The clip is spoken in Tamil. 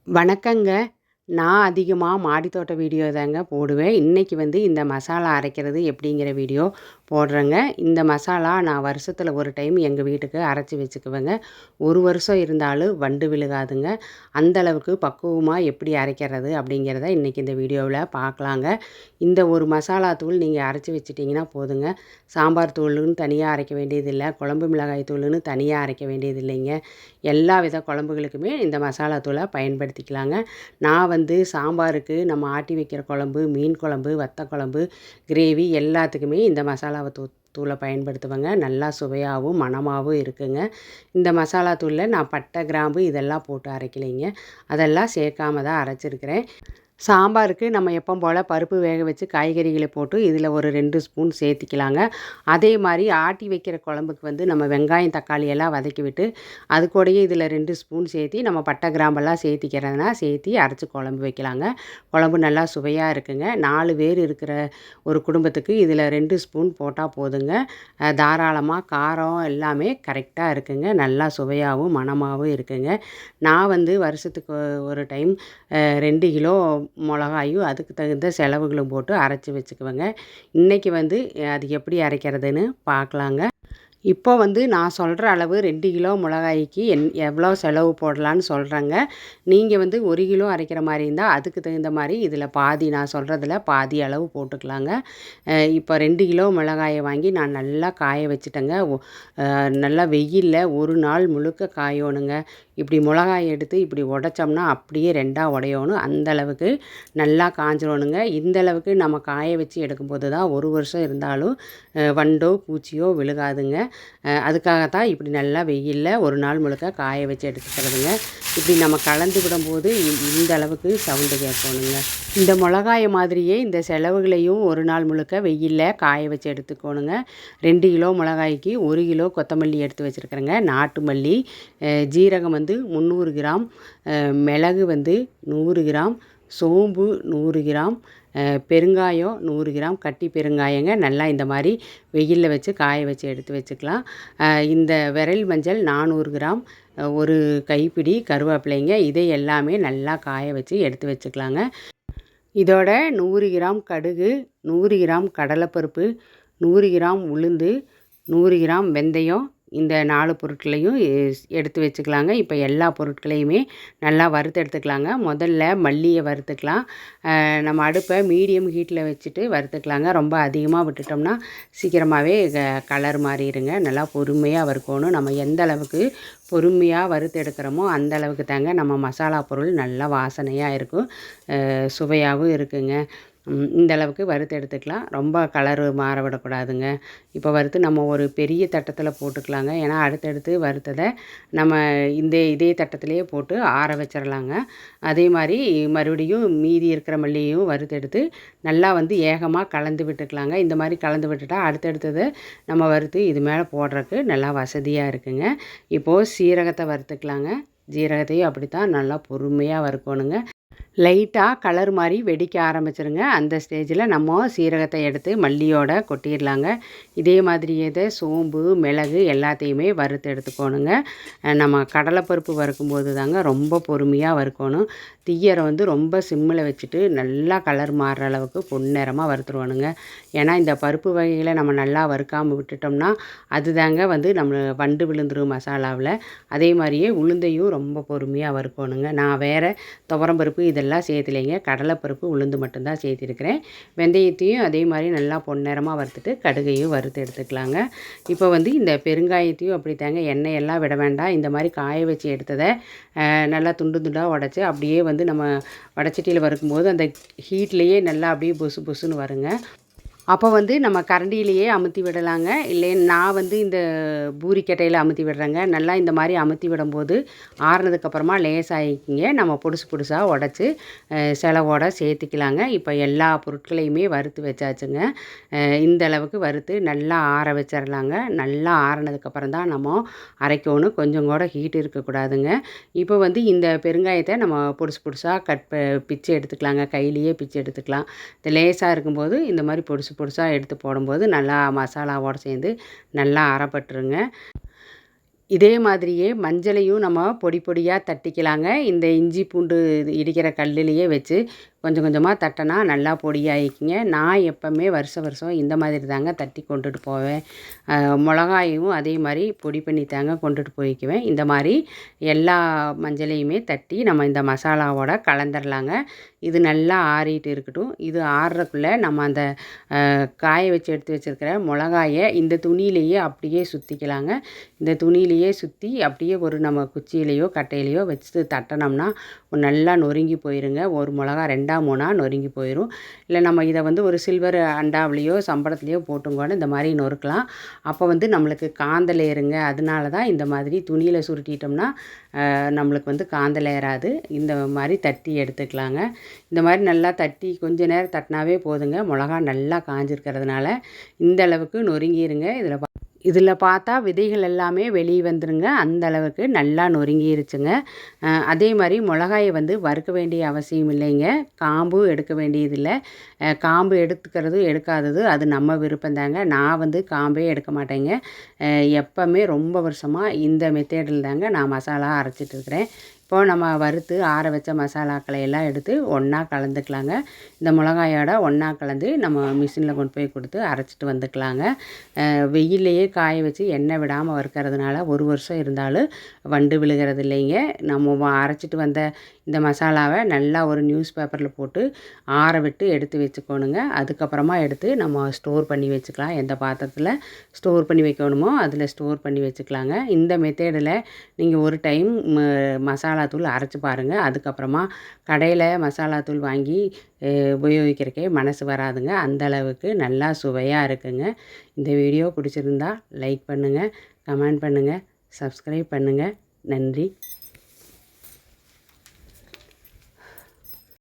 வணக்கங்க. நான் அதிகமா மாடித்தோட்ட வீடியோ தாங்க போடுவேன். இன்னைக்கு இந்த மசாலா அரைக்கிறது எப்படிங்கிற வீடியோ போடுறேங்க. இந்த மசாலா நான் வருஷத்துல ஒரு டைம் எங்க வீட்டுக்கு அரைச்சு வச்சுக்குவேங்க. 1 வருஷம் இருந்தாலும் வண்டு விழுகாதுங்க. அந்த அளவுக்கு பக்குவமா எப்படி அரைக்கிறது அப்படிங்கிறத இன்னைக்கு இந்த வீடியோவில் பார்க்கலாங்க. இந்த ஒரு மசாலா தூள் நீங்கள் அரைச்சி வச்சிட்டிங்கன்னா போதுங்க. சாம்பார் தூள்னு தனியாக அரைக்க வேண்டியதில்லை, குழம்பு மிளகாய் தூள்னு தனியாக அரைக்க வேண்டியதில்லைங்க. எல்லா வித குழம்புகளுக்குமே இந்த மசாலா தூளை பயன்படுத்திக்கலாங்க. நான் சாம்பாருக்கு நம்ம ஆட்டி வைக்கிற குழம்பு, மீன் குழம்பு, வத்த குழம்பு, கிரேவி எல்லாத்துக்குமே இந்த மசாலாவை தூளை பயன்படுத்துவேங்க. நல்லா சுவையாகவும் மணமாகவும் இருக்குங்க. இந்த மசாலா தூளில் நான் பட்டை, கிராம்பு இதெல்லாம் போட்டு அரைக்கலைங்க. அதெல்லாம் சேர்க்காம தான் அரைச்சிருக்கிறேன். சாம்பாருக்கு நம்ம எப்பவும் போல் பருப்பு வேக வச்சு காய்கறிகளை போட்டு இதில் ஒரு 2 ஸ்பூன் சேர்த்திக்கலாங்க. அதே மாதிரி ஆட்டி வைக்கிற குழம்புக்கு நம்ம வெங்காயம் தக்காளி எல்லாம் வதக்கி விட்டு அது கூடயே இதில் 2 ஸ்பூன் சேர்த்தி நம்ம பட்டை கிராம்பெல்லாம் சேர்த்திக்கிறதுனா சேர்த்தி அரைச்சி குழம்பு வைக்கலாங்க. குழம்பு நல்லா சுவையாக இருக்குங்க. 4 பேர் இருக்கிற ஒரு குடும்பத்துக்கு இதில் 2 ஸ்பூன் போட்டால் போதுங்க. தாராளமாக காரம் எல்லாமே கரெக்டாக இருக்குங்க. நல்லா சுவையாகவும் மணமாகவும் இருக்குங்க. நான் வருஷத்துக்கு ஒரு டைம் 2 கிலோ மிளகாயும் அதுக்கு தகுந்த செலவுகளும் போட்டு அரைச்சி வச்சுக்குவேங்க. இன்றைக்கி அது எப்படி அரைக்கிறதுன்னு பார்க்கலாங்க. இப்போ நான் சொல்கிற அளவு 2 கிலோ மிளகாய்க்கு எவ்வளோ செலவு போடலான்னு சொல்கிறேங்க. நீங்கள் 1 கிலோ அரைக்கிற மாதிரி இருந்தால் அதுக்கு தகுந்த மாதிரி இதில் பாதி, நான் சொல்கிறதுல பாதி அளவு போட்டுக்கலாங்க. இப்போ 2 கிலோ மிளகாயை வாங்கி நான் நல்லா காய வச்சுட்டேங்க. நல்லா வெயிலில் ஒரு நாள் முழுக்க காயணுங்க. இப்படி மிளகாய் எடுத்து இப்படி உடைச்சோம்னா அப்படியே 2ஆக உடையணும். அந்தளவுக்கு நல்லா காஞ்சிடணுங்க. இந்தளவுக்கு நம்ம காய வச்சு எடுக்கும்போது தான் 1 வருஷம் இருந்தாலும் வண்டோ பூச்சியோ விழுகாதுங்க. அதுக்காகத்தான் இப்படி நல்லா வெயிலில் ஒரு நாள் முழுக்க காய வச்சு எடுத்துக்கிறதுங்க. இப்படி நம்ம கலந்து விடும்போது இந்த அளவுக்கு சவுண்டு கேட்கணுங்க. இந்த மிளகாய மாதிரியே இந்த செலவுகளையும் ஒரு நாள் முழுக்க வெயிலில் காய வச்சு எடுத்துக்கணுங்க. 2 கிலோ மிளகாய்க்கு 1 கிலோ கொத்தமல்லி எடுத்து வச்சுருக்கிறேங்க. நாட்டு மல்லி, ஜீரகம் 300 கிராம், மிளகு 100 கிராம், சோம்பு 100 கிராம், பெருங்காயம் 100 கிராம், கட்டி பெருங்காயங்க. நல்லா இந்த மாதிரி வெயிலில் வச்சு காய வச்சு எடுத்து வச்சுக்கலாம். இந்த விரல் மஞ்சள் 400 கிராம், ஒரு கைப்பிடி கருவேப்பிலைங்க. இதை எல்லாமே நல்லா காய வச்சு எடுத்து வச்சுக்கலாங்க. இதோட 100 கிராம் கடுகு, 100 கிராம் கடலைப்பருப்பு, 100 கிராம் உளுந்து, 100 கிராம் வெந்தயம், இந்த 4 பொருட்களையும் எடுத்து வச்சுக்கலாங்க. இப்போ எல்லா பொருட்களையுமே நல்லா வறுத்து எடுத்துக்கலாங்க. முதல்ல மல்லியை வறுத்துக்கலாம். நம்ம அடுப்பை மீடியம் ஹீட்டில் வச்சுட்டு வறுத்துக்கலாங்க. ரொம்ப அதிகமாக விட்டுட்டோம்னா சீக்கிரமாகவே கலர் மாறிடுங்க. நல்லா பொறுமையாக வறுக்கணும். நம்ம எந்த அளவுக்கு பொறுமையாக வறுத்து எடுக்கிறோமோ அந்த அளவுக்கு தாங்க நம்ம மசாலா பொருள் நல்லா வாசனையாக இருக்கும், சுவையாகவும் இருக்குங்க. இந்த அளவுக்கு வறுத்து எடுத்துக்கலாம். ரொம்ப கலரு மாற விடக்கூடாதுங்க. இப்போ வறுத்து நம்ம ஒரு பெரிய தட்டத்தில் போட்டுக்கலாங்க. ஏன்னா அடுத்தடுத்து வறுத்ததை நம்ம இதே தட்டத்திலேயே போட்டு ஆற வச்சிடலாங்க. அதே மாதிரி மறுபடியும் மீதி இருக்கிற மல்லியையும் வறுத்து எடுத்து நல்லா ஏகமாக கலந்து விட்டுக்கலாங்க. இந்த மாதிரி கலந்து விட்டுட்டா அடுத்தடுத்ததை நம்ம வறுத்து இது மேலே போடுறதுக்கு நல்லா வசதியாக இருக்குங்க. இப்போது சீரகத்தை வறுத்துக்கலாங்க. ஜீரகத்தையும் அப்படித்தான் நல்லா பொறுமையாக வறுக்கணுங்க. லைட்டாக கலர் மாதிரி வெடிக்க ஆரம்பிச்சிருங்க. அந்த ஸ்டேஜில் நம்ம சீரகத்தை எடுத்து மல்லியோட கொட்டிடலாங்க. இதே மாதிரியே தான் சோம்பு, மிளகு எல்லாத்தையுமே வறுத்து எடுத்துக்கணுங்க. நம்ம கடலைப்பருப்பு வறுக்கும்போது தாங்க ரொம்ப பொறுமையாக வறுக்கணும். தீயரை ரொம்ப சிம்மில் வச்சுட்டு நல்லா கலர் மாறுற அளவுக்கு பொன்னிறமாக வறுத்துருவானுங்க. ஏன்னா இந்த பருப்பு வகைகளை நம்ம நல்லா வறுக்காமல் விட்டுட்டோம்னா அது தாங்க நம்ம வண்டு விழுந்துரும் மசாலாவில். அதே மாதிரியே உளுந்தையும் ரொம்ப பொறுமையாக வறுக்கணுங்க. நான் வேறு துவரம்பருப்பு இதெல்லாம் சேர்த்துலைங்க. கடலைப்பருப்பு, உளுந்து மட்டும்தான் சேர்த்திருக்கிறேன். வெந்தயத்தையும் அதே மாதிரி நல்லா பொன்னிறமாக வறுத்துட்டு கடுகையும் வறுத்து எடுத்துக்கலாங்க. இப்போ இந்த பெருங்காயத்தையும் அப்படி தாங்க, எண்ணெயெல்லாம் விட வேண்டாம். இந்த மாதிரி காய வச்சு எடுத்ததை நல்லா துண்டு துண்டாக உடச்சி அப்படியே நம்ம வடச்சட்டியில் வறுக்கும்போது அந்த ஹீட்லேயே நல்லா அப்படியே பொசு பொசுன்னு வருங்க. அப்போ நம்ம கரண்டியிலேயே அமுத்தி விடலாங்க. இல்லை நான் இந்த பூரிக்கட்டையில் அமுத்தி விடுறேங்க. நல்லா இந்த மாதிரி அமுத்தி விடும்போது ஆறுனதுக்கப்புறமா லேசாகிக்கிங்க. நம்ம பொடுசு பொடுசாக உடச்சி செலவோடு சேர்த்துக்கலாங்க. இப்போ எல்லா பொருட்களையுமே வறுத்து வச்சாச்சுங்க. இந்த அளவுக்கு வறுத்து நல்லா ஆற வச்சிடலாங்க. நல்லா ஆறுனதுக்கப்புறம் தான் நம்ம அரைக்கணும். கொஞ்சம் கூட ஹீட் இருக்கக்கூடாதுங்க. இப்போ இந்த பெருங்காயத்தை நம்ம பொடுசு பொடுசாக பிச்சு எடுத்துக்கலாங்க. கையிலேயே பிச்சு எடுத்துக்கலாம். இது லேசாக இருக்கும்போது இந்த மாதிரி பொடுசு பொடுசாக எடுத்து போடும்போது நல்லா மசாலாவோடு சேர்ந்து நல்லா அரைப்பட்டுருங்க. இதே மாதிரியே மஞ்சளையும் நம்ம பொடி பொடியாக தட்டிக்கலாங்க. இந்த இஞ்சி பூண்டு இடிக்கிற கல்லுலேயே வச்சு கொஞ்சம் கொஞ்சமாக தட்டினா நல்லா பொடியாகிக்குங்க. நான் எப்போவுமே வருஷம் இந்த மாதிரி தாங்க தட்டி கொண்டுட்டு போவேன். மிளகாயும் அதே மாதிரி பொடி பண்ணி தாங்க கொண்டுட்டு போய்க்குவேன். இந்த மாதிரி எல்லா மஞ்சளையுமே தட்டி நம்ம இந்த மசாலாவோட கலந்துடலாங்க. இது நல்லா ஆறிட்டு இருக்கட்டும். இது ஆறுறக்குள்ளே நம்ம அந்த காய வச்சு எடுத்து வச்சுருக்கிற மிளகாயை இந்த துணியிலேயே அப்படியே சுற்றிக்கலாங்க. இந்த துணியிலேயே சுற்றி அப்படியே ஒரு நம்ம குச்சியிலையோ கட்டையிலையோ வச்சு தட்டினோம்னா நல்லா நொறுங்கி போயிருங்க. ஒரு மிளகா 2ஆ 3ஆ நொறுங்கி போயிடும். இல்லை நம்ம இதை வந்து ஒரு சில்வர் அண்டாவிலையோ சம்பளத்துலேயோ போட்டுங்கோன்னு இந்த மாதிரி நொறுக்கலாம். அப்போ வந்து நம்மளுக்கு காந்தல் ஏறுங்க. அதனால தான் இந்த மாதிரி துணியில் சுருட்டிட்டோம்னா நம்மளுக்கு வந்து காந்தல் ஏறாது. இந்த மாதிரி தட்டி எடுத்துக்கலாங்க. இந்த மாதிரி நல்லா தட்டி கொஞ்ச நேரம் தட்டினாவே போதுங்க. மிளகா நல்லா காஞ்சிருக்கிறதுனால இந்த அளவுக்கு நொறுங்கிருங்க. இதில் பார்த்தா விதைகள் எல்லாமே வெளியே வந்துருங்க. அந்த அளவுக்கு நல்லா நொறுங்கிருச்சுங்க. அதே மாதிரி மிளகாயை வந்து வறுக்க வேண்டிய அவசியம் இல்லைங்க. காம்பும் எடுக்க வேண்டியதில்லை. காம்பு எடுத்துக்கிறது எடுக்காதது அது நம்ம விருப்பந்தாங்க. நான் வந்து காம்பே எடுக்க மாட்டேங்க. எப்போவுமே ரொம்ப வருஷமாக இந்த மெத்தேடில் தாங்க நான் மசாலா அரைச்சிட்டு இருக்கிறேன். இப்போது நம்ம வறுத்து ஆற வச்ச மசாலாக்களை எல்லாம் எடுத்து ஒன்றா கலந்துக்கலாங்க. இந்த மிளகாயோட ஒன்றா கலந்து நம்ம மிஷினில் கொண்டு போய் கொடுத்து அரைச்சிட்டு வந்துக்கலாங்க. வெயில்லையே காய வச்சு எண்ணெய் விடாமல் வறுக்கிறதுனால ஒரு வருஷம் இருந்தாலும் வண்டு விழுகிறது இல்லைங்க. நம்ம அரைச்சிட்டு வந்த இந்த மசாலாவை நல்லா ஒரு நியூஸ் பேப்பரில் போட்டு ஆற விட்டு எடுத்து வச்சுக்கோணுங்க. அதுக்கப்புறமா எடுத்து நம்ம ஸ்டோர் பண்ணி வச்சுக்கலாம். எந்த பாத்திரத்தில் ஸ்டோர் பண்ணி வைக்கணுமோ அதில் ஸ்டோர் பண்ணி வச்சுக்கலாங்க. இந்த மெத்தேடில் நீங்கள் ஒரு டைம் மசாலா தூள் அரைச்சி பாருங்கள். அதுக்கப்புறமா கடையில் மசாலா தூள் வாங்கி உபயோகிக்கிறக்கே மனசு வராதுங்க. அந்த அளவுக்கு நல்லா சுவையாக இருக்குங்க. இந்த வீடியோ பிடிச்சிருந்தா லைக் பண்ணுங்கள், கமெண்ட் பண்ணுங்கள், சப்ஸ்கிரைப் பண்ணுங்கள். நன்றி.